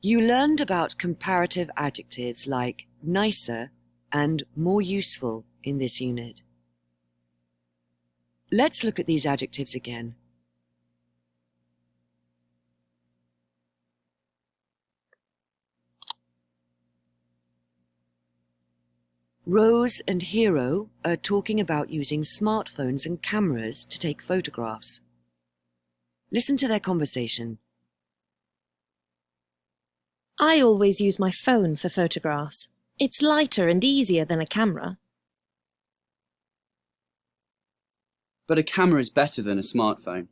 You learned about comparative adjectives like nicer and more useful in this unit. Let's look at these adjectives again. Rose and Hero are talking about using smartphones and cameras to take photographs. Listen to their conversation. I always use my phone for photographs. It's lighter and easier than a camera. But a camera is better than a smartphone.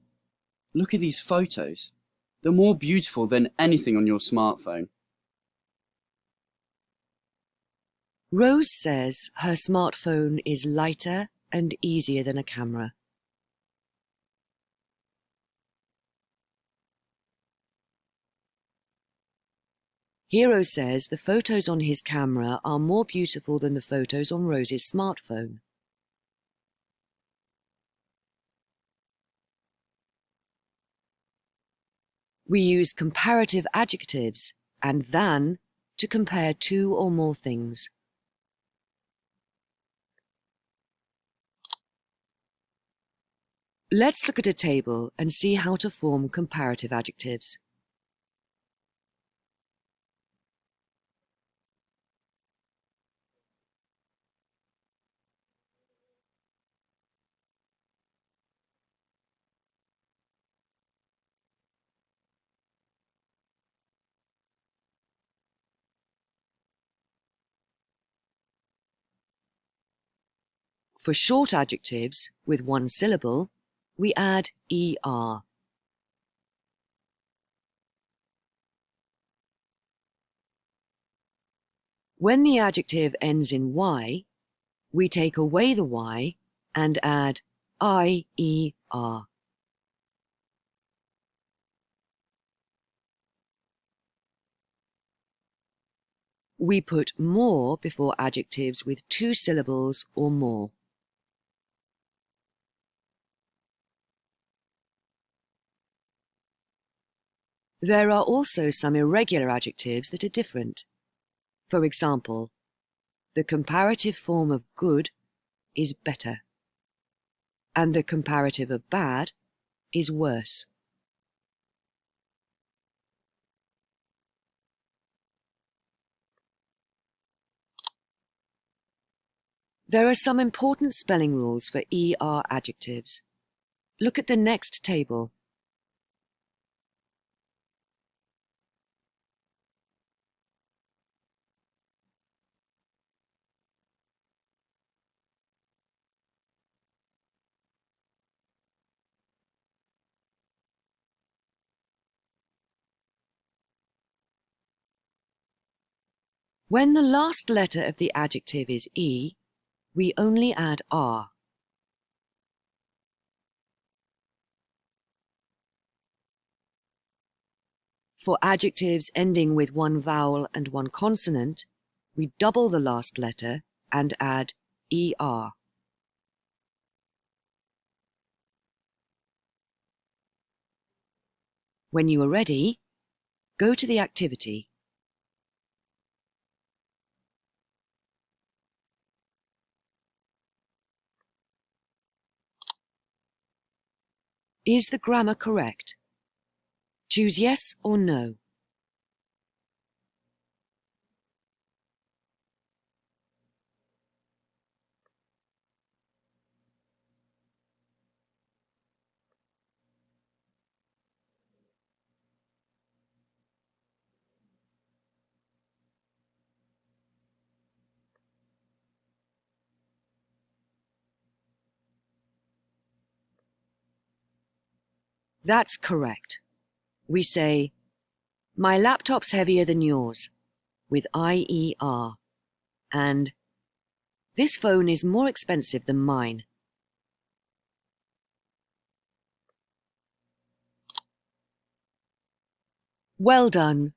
Look at these photos. They're more beautiful than anything on your smartphone. Rose says her smartphone is lighter and easier than a camera. Hero says the photos on his camera are more beautiful than the photos on Rose's smartphone. We use comparative adjectives and than to compare two or more things. Let's look at a table and see how to form comparative adjectives. For short adjectives with one syllable, we add er. When the adjective ends in y, we take away the y and add ier. We put more before adjectives with two syllables or more. There are also some irregular adjectives that are different. For example, the comparative form of good is better, and the comparative of bad is worse. There are some important spelling rules for ER adjectives. Look at the next table. When the last letter of the adjective is E, we only add R. For adjectives ending with one vowel and one consonant, we double the last letter and add ER. When you are ready, go to the activity. Is the grammar correct? Choose yes or no. That's correct. We say, my laptop's heavier than yours, with IER, and this phone is more expensive than mine. Well done.